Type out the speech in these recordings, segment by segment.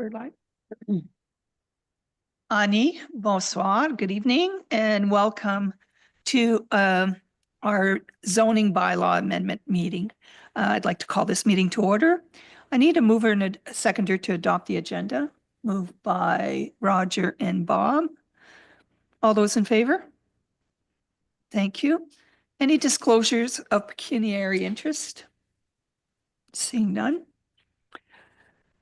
We're live. Ani, bonsoir, good evening, and welcome to our zoning bylaw amendment meeting. I'd like to call this meeting to order. I need a mover and a seconder to adopt the agenda. Moved by Roger and Bob. All those in favor? Thank you. Any disclosures of pecuniary interest? Seeing none.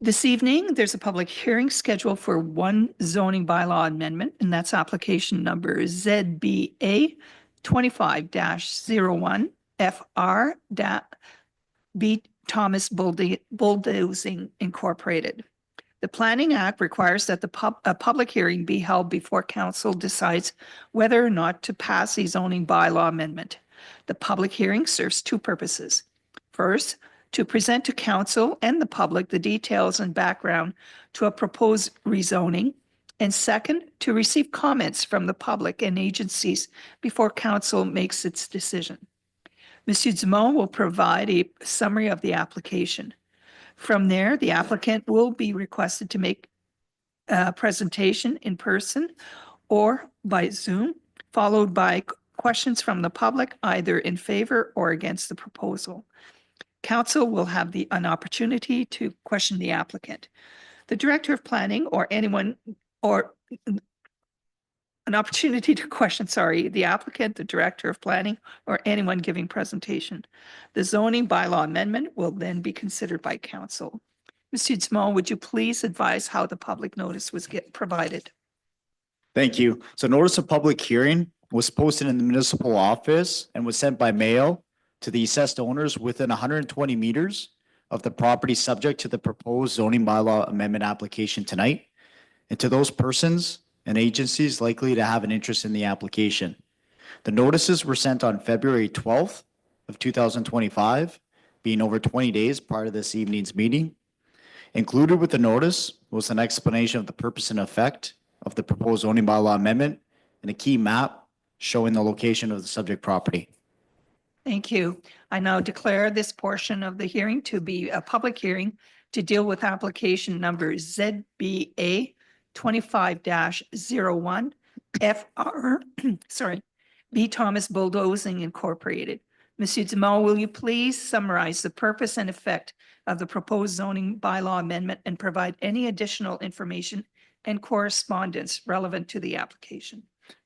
This evening, there's a public hearing scheduled for one zoning bylaw amendment, and that's application number ZBA 25-01 FR B Thomas Bulldozing Incorporated. The Planning Act requires that a public hearing be held before council decides whether or not to pass a zoning bylaw amendment. The public hearing serves two purposes. First, to present to council and the public the details and background to a proposed rezoning. And second, to receive comments from the public and agencies before council makes its decision. Monsieur Dumont will provide a summary of the application. From there, the applicant will be requested to make a presentation in person or by Zoom, followed by questions from the public, either in favor or against the proposal. Council will have an opportunity to question the applicant. The Director of Planning or anyone, or an opportunity to question, the applicant, the Director of Planning, or anyone giving presentation. The zoning bylaw amendment will then be considered by council. Mr. Dumont, would you please advise how the public notice was provided? Thank you. So notice of public hearing was posted in the municipal office and was sent by mail to the assessed owners within 120 meters of the property subject to the proposed zoning bylaw amendment application tonight, and to those persons and agencies likely to have an interest in the application. The notices were sent on February 12th of 2025, being over 20 days prior to this evening's meeting. Included with the notice was an explanation of the purpose and effect of the proposed zoning bylaw amendment and a key map showing the location of the subject property. Thank you. I now declare this portion of the hearing to be a public hearing to deal with application number ZBA 25-01 FR, B Thomas Bulldozing Incorporated. Monsieur Dumont, will you please summarize the purpose and effect of the proposed zoning bylaw amendment and provide any additional information and correspondence relevant to the application?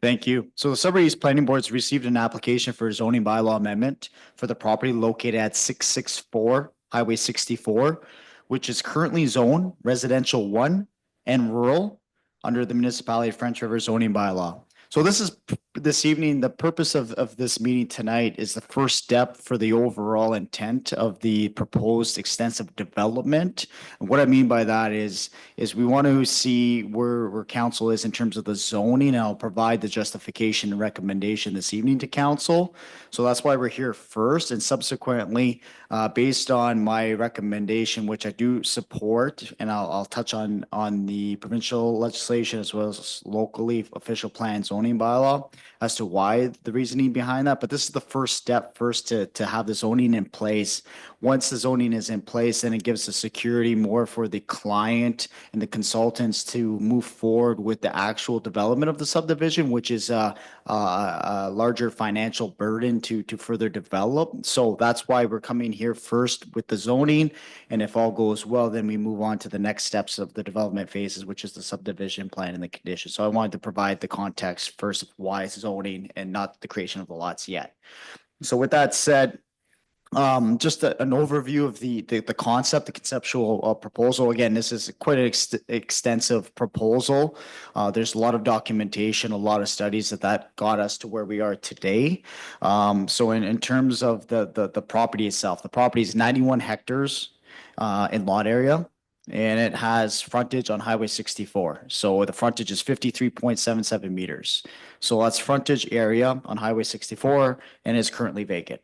Thank you. So the Sudbury East Planning Board has received an application for a zoning bylaw amendment for the property located at 664 Highway 64, which is currently zoned residential 1 and rural under the municipality of French River zoning bylaw. So this evening, the purpose of this meeting tonight is the first step for the overall intent of the proposed extensive development. And what I mean by that is we want to see where council is in terms of the zoning, and I'll provide the justification and recommendation this evening to council. So that's why we're here first, and subsequently, based on my recommendation, which I do support, and I'll touch on the provincial legislation as well as locally official plan zoning bylaw as to why the reasoning behind that. But this is the first step to have the zoning in place. Once the zoning is in place, then it gives the security more for the client and the consultants to move forward with the actual development of the subdivision, which is a larger financial burden to further develop. So that's why we're coming here first with the zoning. And if all goes well, then we move on to the next steps of the development phases, which is the subdivision plan and the conditions. So I wanted to provide the context first of why it's zoning and not the creation of the lots yet. So with that said, just an overview of the concept, the conceptual proposal. Again, this is quite an extensive proposal. There's a lot of documentation, a lot of studies that got us to where we are today. So in terms of the property itself, the property is 91 hectares in lot area, and it has frontage on Highway 64. So the frontage is 53.77 meters. So that's frontage area on Highway 64 and is currently vacant.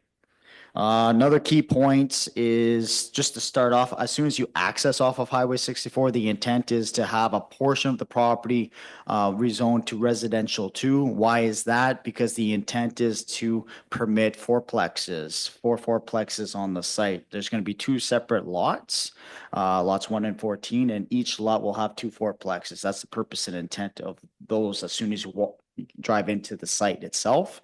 Another key point is just to start off, as soon as you access off of Highway 64, the intent is to have a portion of the property rezoned to residential 2. Why is that? Because the intent is to permit four fourplexes on the site. There's going to be 2 separate lots, lots 1 and 14, and each lot will have 2 fourplexes. That's the purpose and intent of those as soon as you drive into the site itself.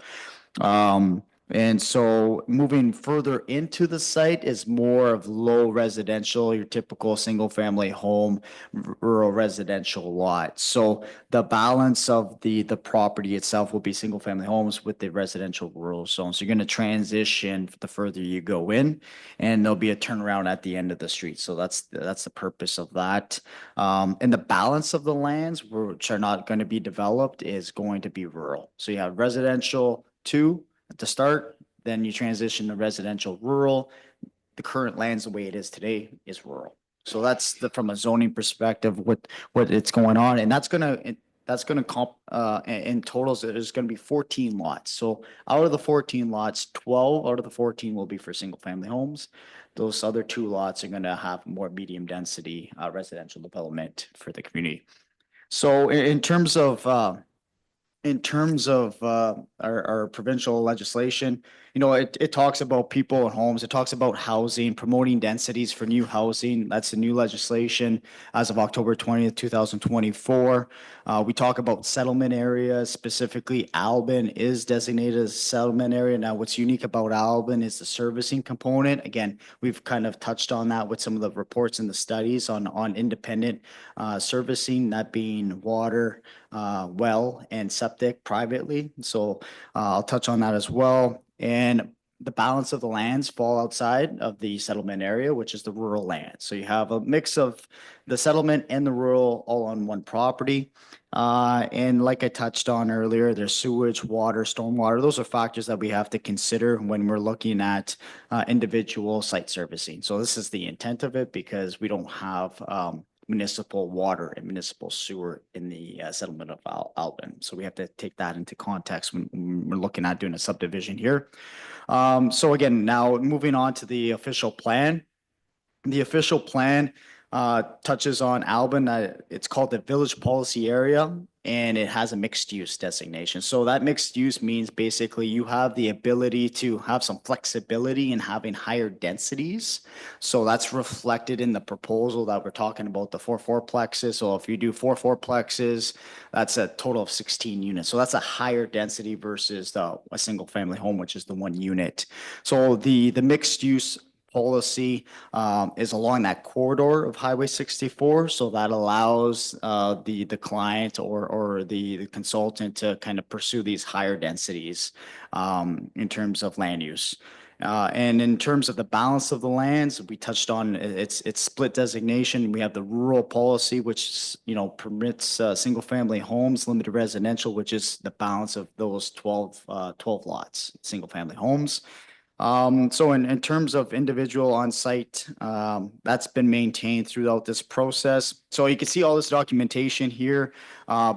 And so moving further into the site is more of low residential, your typical single family home, rural residential lot. So the balance of the property itself will be single family homes with the residential rural zone. So you're going to transition the further you go in, and there'll be a turnaround at the end of the street. So that's the purpose of that. And the balance of the lands which are not going to be developed is going to be rural. So you have residential 2 at the start, then you transition to residential rural. The current lands, the way it is today, is rural. So that's from a zoning perspective, what it's going on, and that's gonna in totals, there's gonna be 14 lots. So out of the 14 lots, 12 out of the 14 will be for single family homes. Those other 2 lots are gonna have more medium density residential development for the community. So in terms of our provincial legislation, it talks about people and homes. It talks about housing, promoting densities for new housing. That's the new legislation as of October 20th, 2024. We talk about settlement areas, specifically Albin is designated as a settlement area. Now, what's unique about Albin is the servicing component. Again, we've kind of touched on that with some of the reports and the studies on independent servicing, that being water, well, and septic privately. So I'll touch on that as well. And the balance of the lands fall outside of the settlement area, which is the rural land. So you have a mix of the settlement and the rural all on one property. And like I touched on earlier, there's sewage, water, stormwater. Those are factors that we have to consider when we're looking at individual site servicing. So this is the intent of it, because we don't have municipal water and municipal sewer in the settlement of Albin. So we have to take that into context when we're looking at doing a subdivision here. So again, now moving on to the official plan. The official plan touches on Albin. It's called the Village Policy Area, and it has a mixed use designation. So that mixed use means basically you have the ability to have some flexibility in having higher densities. So that's reflected in the proposal that we're talking about, the 4 fourplexes. So if you do 4 fourplexes, that's a total of 16 units. So that's a higher density versus a single family home, which is the 1 unit. So the mixed use policy is along that corridor of Highway 64. So that allows the client or the consultant to kind of pursue these higher densities in terms of land use. And in terms of the balance of the lands, we touched on its split designation. We have the rural policy, which permits single family homes, limited residential, which is the balance of those 12 lots, single family homes. So in terms of individual on-site, that's been maintained throughout this process. So you can see all this documentation here.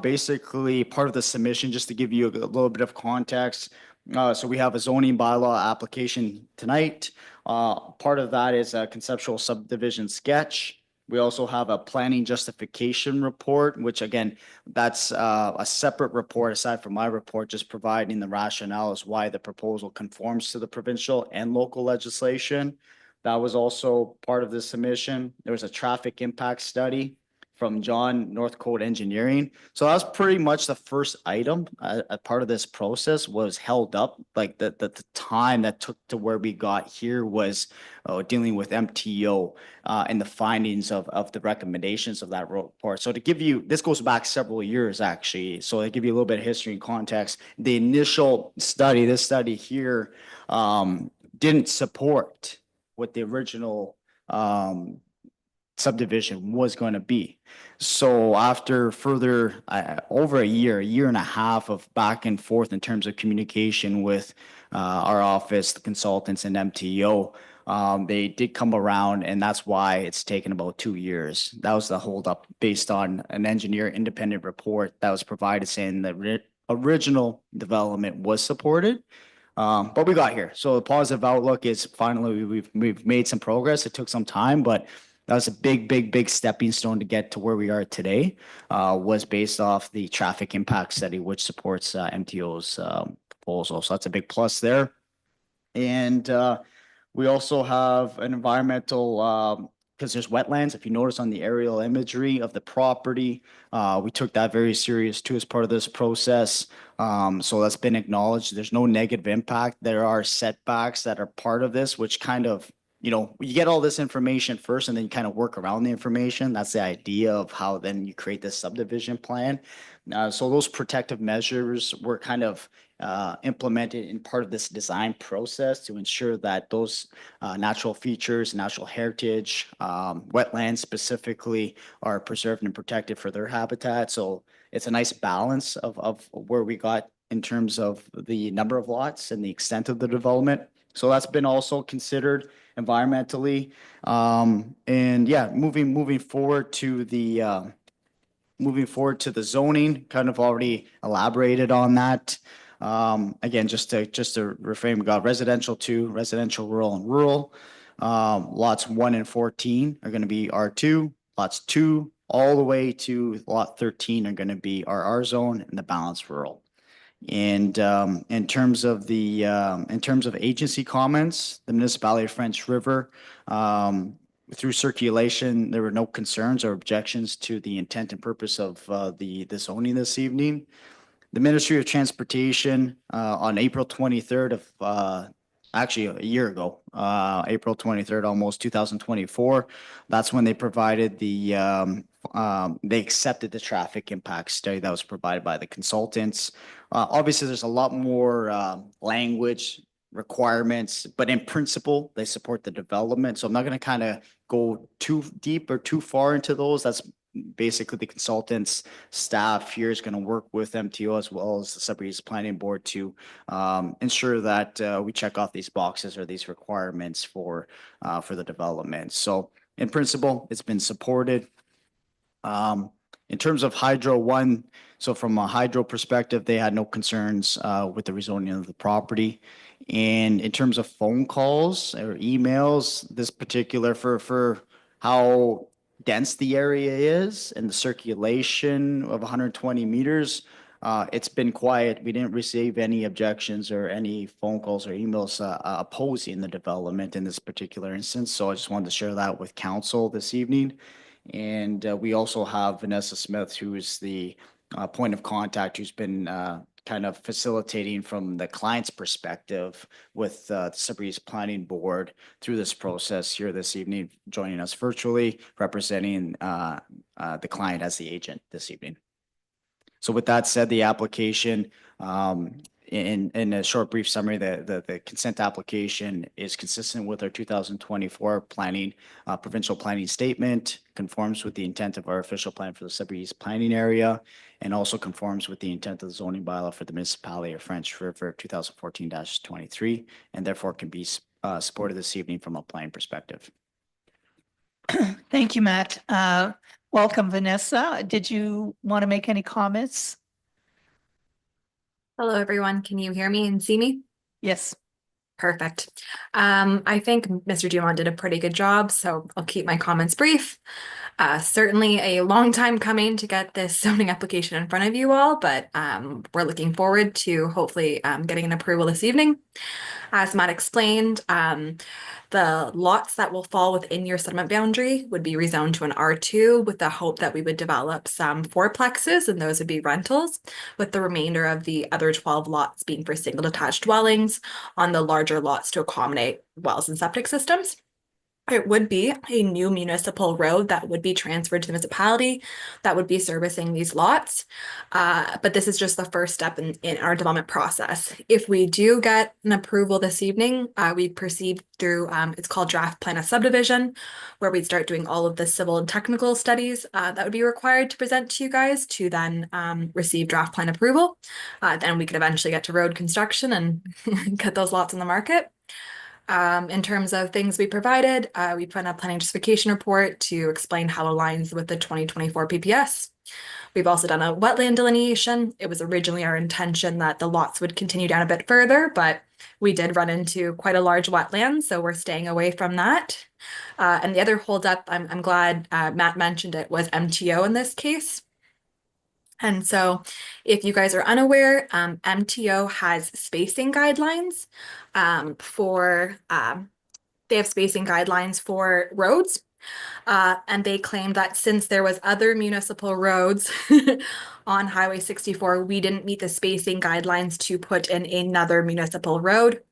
Basically, part of the submission, just to give you a little bit of context. So we have a zoning bylaw application tonight. Part of that is a conceptual subdivision sketch. We also have a planning justification report, which again, that's a separate report aside from my report, just providing the rationale as why the proposal conforms to the provincial and local legislation. That was also part of the submission. There was a traffic impact study from John Northcote Engineering. So that was pretty much the first item. A part of this process was held up. Like the time that took to where we got here was dealing with MTO and the findings of the recommendations of that report. So to give you, this goes back several years actually. So to give you a little bit of history and context, the initial study, this study here, didn't support what the original subdivision was going to be. So after further over a year and a half of back and forth in terms of communication with our office, the consultants and MTO, they did come around, and that's why it's taken about 2 years. That was the holdup based on an engineer independent report that was provided saying the original development was supported. But we got here. So the positive outlook is finally we've made some progress. It took some time, but that was a big stepping stone to get to where we are today. Was based off the traffic impact study, which supports MTO's proposal. So that's a big plus there. And we also have an environmental, because there's wetlands. If you notice on the aerial imagery of the property, we took that very serious too as part of this process. So that's been acknowledged. There's no negative impact. There are setbacks that are part of this, which kind of, you get all this information first and then you kind of work around the information. That's the idea of how then you create this subdivision plan. So those protective measures were kind of implemented in part of this design process to ensure that those natural features, natural heritage, wetlands specifically are preserved and protected for their habitat. So it's a nice balance of where we got in terms of the number of lots and the extent of the development. So that's been also considered environmentally. And yeah, moving forward to the zoning, kind of already elaborated on that. Again, just to reframe, we got residential 2, residential rural and rural. Lots 1 and 14 are going to be R2. Lots 2 all the way to lot 13 are going to be RR zone, and the balance rural. And in terms of agency comments, the municipality of French River, through circulation, there were no concerns or objections to the intent and purpose of the zoning this evening. The Ministry of Transportation on April 23rd of actually a year ago, April 23rd, almost 2024. That's when they provided they accepted the traffic impact study that was provided by the consultants. Obviously, there's a lot more language requirements, but in principle, they support the development. So I'm not going to kind of go too deep or too far into those. That's basically the consultants staff here is going to work with MTO as well as the Sudbury's Planning Board to ensure that we check off these boxes or these requirements for the development. So in principle, it's been supported. In terms of Hydro 1, so from a hydro perspective, they had no concerns with the rezoning of the property. And in terms of phone calls or emails, this particular for how dense the area is and the circulation of 120 meters, it's been quiet. We didn't receive any objections or any phone calls or emails opposing the development in this particular instance. So I just wanted to share that with council this evening. And we also have Vanessa Smith, who is the point of contact, who's been kind of facilitating from the client's perspective with the Sudbury's Planning Board through this process here this evening, joining us virtually, representing the client as the agent this evening. So with that said, the application, in a short, brief summary, the consent application is consistent with our 2024 planning, provincial planning statement, conforms with the intent of our official plan for the Sudbury East planning area, and also conforms with the intent of the zoning bylaw for the municipality of French River 2014-23, and therefore can be supported this evening from a planning perspective. Thank you, Matt. Welcome, Vanessa. Did you want to make any comments? Hello, everyone. Can you hear me and see me? Yes. Perfect. I think Mr. Dumont did a pretty good job, so I'll keep my comments brief. Certainly a long time coming to get this zoning application in front of you all, but we're looking forward to hopefully getting an approval this evening. As Matt explained, the lots that will fall within your settlement boundary would be rezoned to an R2 with the hope that we would develop some fourplexes, and those would be rentals, with the remainder of the other 12 lots being for single detached dwellings on the larger lots to accommodate wells and septic systems. It would be a new municipal road that would be transferred to the municipality that would be servicing these lots. But this is just the first step in our development process. If we do get an approval this evening, we proceed through, it's called draft plan of subdivision, where we'd start doing all of the civil and technical studies that would be required to present to you guys to then receive draft plan approval. Then we could eventually get to road construction and get those lots on the market. In terms of things we provided, we put in a planning justification report to explain how it aligns with the 2024 PPS. We've also done a wetland delineation. It was originally our intention that the lots would continue down a bit further, but we did run into quite a large wetland, so we're staying away from that. And the other holdup, I'm glad Matt mentioned it, was MTO in this case. And so if you guys are unaware, MTO has spacing guidelines they have spacing guidelines for roads. And they claimed that since there was other municipal roads on Highway 64, we didn't meet the spacing guidelines to put in another municipal road.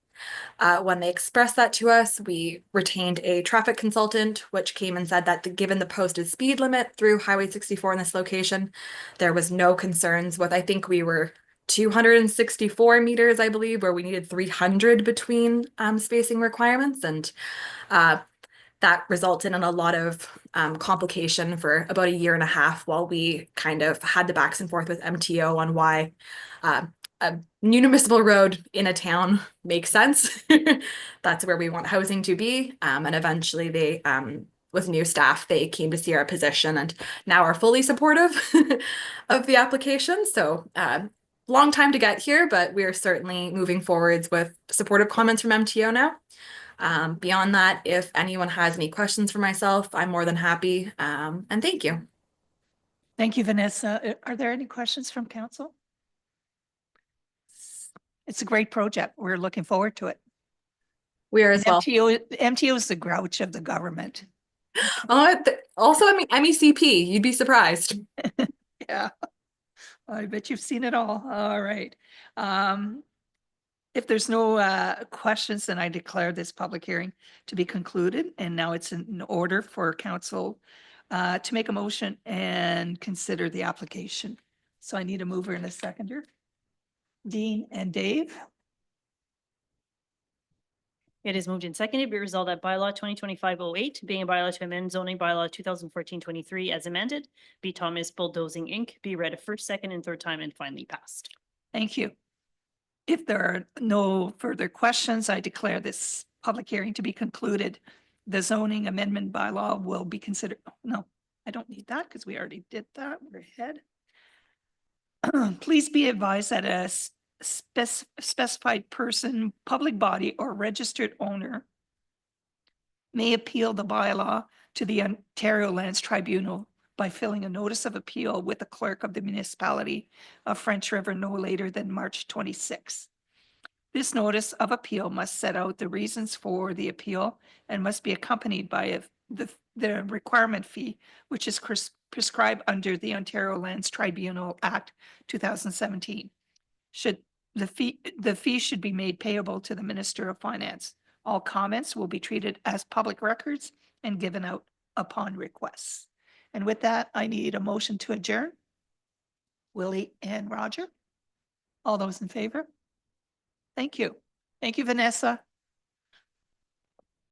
When they expressed that to us, we retained a traffic consultant, which came and said that given the posted speed limit through Highway 64 in this location, there was no concerns with, I think we were 264 meters, I believe, where we needed 300 between spacing requirements. And that resulted in a lot of complication for about a year and a half while we kind of had the backs and forth with MTO on why a municipal road in a town makes sense. That's where we want housing to be. And eventually they, with new staff, they came to see our position and now are fully supportive of the application. So long time to get here, but we're certainly moving forwards with supportive comments from MTO now. Beyond that, if anyone has any questions for myself, I'm more than happy. And thank you. Thank you, Vanessa. Are there any questions from council? It's a great project. We're looking forward to it. We are as well. MTO is the grouch of the government. Also, I mean, MECP, you'd be surprised. Yeah, I bet you've seen it all. All right. If there's no questions, then I declare this public hearing to be concluded. And now it's in order for council to make a motion and consider the application. So I need a mover and a seconder. Dean and Dave. It is moved and seconded. Be resolved that bylaw 2025-08, being a bylaw to amend zoning bylaw 2014-23 as amended, B. Thomas Bulldozing Inc. be read a first, second, and third time and finally passed. Thank you. If there are no further questions, I declare this public hearing to be concluded. The zoning amendment bylaw will be considered. No, I don't need that because we already did that. We're ahead. Please be advised that a specified person, public body, or registered owner may appeal the bylaw to the Ontario Lands Tribunal by filling a notice of appeal with the clerk of the municipality of French River no later than March 26. This notice of appeal must set out the reasons for the appeal and must be accompanied by the requirement fee, which is prescribed under the Ontario Lands Tribunal Act 2017. The fee should be made payable to the Minister of Finance. All comments will be treated as public records and given out upon request. And with that, I need a motion to adjourn. Willie and Roger. All those in favor? Thank you. Thank you, Vanessa.